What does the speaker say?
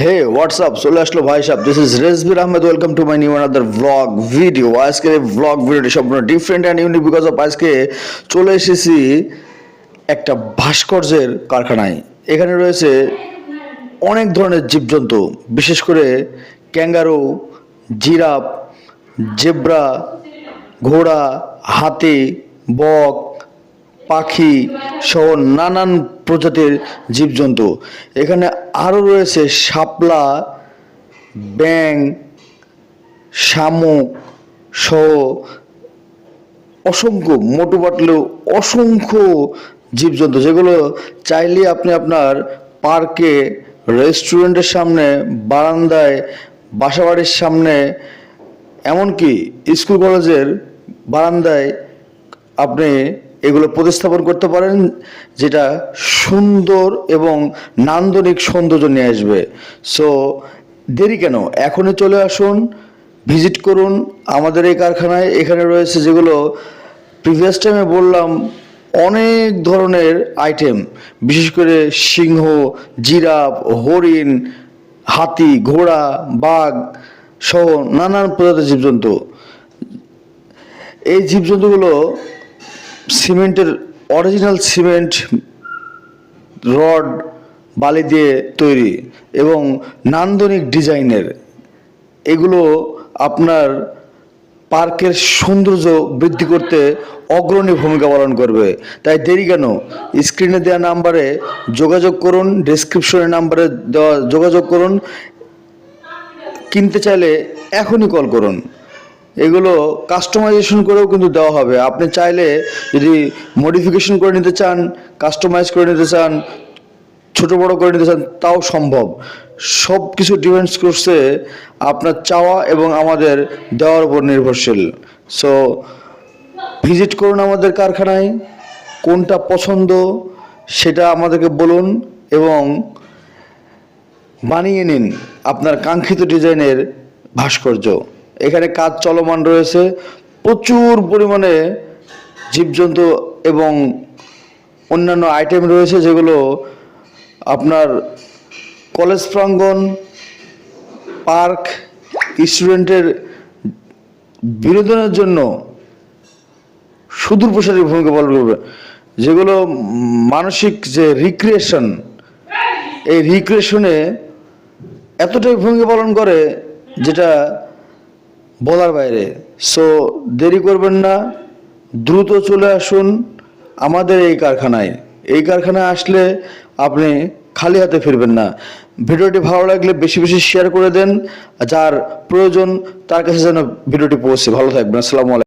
হে WhatsApp চলে আসলো ভাই সাহেব, this is Rezbir Ahmed, welcome to my new another blog video. আজকের এই ব্লগ ভিডিওটি সম্পূর্ণ different and unique because of আজকে চলে এসেছি একটা ভাস্কর্যের কারখানায়। এখানে রয়েছে অনেক ধরনের জীবজন্তু, বিশেষ করে ক্যাঙ্গারু, জিরাফ, জেব্রা, ঘোড়া, হাতি, বক, পাখি সহ নানান প্রজাতির জীবজন্তু। এখানে আরও রয়েছে শাপলা, ব্যাঙ, শামুক সহ অসংখ্য মোটু পাতলু অসংখ্য জীবজন্তু, যেগুলো চাইলে আপনি আপনার পার্কে, রেস্টুরেন্টের সামনে, বারান্দায়, বাসাবাড়ির সামনে, এমনকি স্কুল কলেজের বারান্দায় আপনি এগুলো প্রতিস্থাপন করতে পারেন, যেটা সুন্দর এবং নান্দনিক সৌন্দর্য নিয়ে আসবে। সো দেরি কেন, এখনই চলে আসুন, ভিজিট করুন আমাদের এই কারখানায়। এখানে রয়েছে যেগুলো প্রিভিয়াস টাইমে বললাম, অনেক ধরনের আইটেম, বিশেষ করে সিংহ, জিরাফ, হরিণ, হাতি, ঘোড়া, বাঘ সহ নানান প্রজাতির জীবজন্তু। এই জীবজন্তুগুলো সিমেন্টের, অরিজিনাল সিমেন্ট রড, বালি দিয়ে তৈরি এবং নান্দনিক ডিজাইনের। এগুলো আপনার পার্কের সৌন্দর্য বৃদ্ধি করতে অগ্রণী ভূমিকা পালন করবে। তাই দেরি কেন, স্ক্রিনে দেওয়া নাম্বারে যোগাযোগ করুন, ডেসক্রিপশনের নাম্বারে দেওয়া যোগাযোগ করুন। কিনতে চাইলে এখনই কল করুন। এগুলো কাস্টমাইজেশন করেও কিন্তু দেওয়া হবে। আপনি চাইলে যদি মডিফিকেশন করে নিতে চান, কাস্টমাইজ করে নিতে চান, ছোট বড় করে নিতে চান, তাও সম্ভব। সব কিছু ডিপেন্ডস করছে আপনার চাওয়া এবং আমাদের দেওয়ার উপর নির্ভরশীল। সো ভিজিট করুন আমাদের কারখানায়, কোনটা পছন্দ সেটা আমাদেরকে বলুন এবং বানিয়ে নিন আপনার কাঙ্ক্ষিত ডিজাইনের ভাস্কর্য। এখানে কাজ চলমান রয়েছে, প্রচুর পরিমাণে জীবজন্তু এবং অন্যান্য আইটেম রয়েছে, যেগুলো আপনার কলেজ প্রাঙ্গণ, পার্ক, স্টুডেন্টের বিনোদনের জন্য সুদূর প্রসারী ভূমিকা পালন করবে। যেগুলো মানসিক যে রিক্রিয়েশন, এই রিক্রিয়েশনে এতটাই ভূমিকা পালন করে যেটা বলার বাইরে। সো দেরি করবেন না, দ্রুত চলে আসুন আমাদের এই কারখানায়। এই কারখানায় আসলে আপনি খালি হাতে ফিরবেন না। ভিডিওটি ভালো লাগলে বেশি বেশি শেয়ার করে দেন, যার প্রয়োজন তার কাছে যেন ভিডিওটি পৌঁছে। ভালো থাকবেন, আসসালামু আলাইকুম।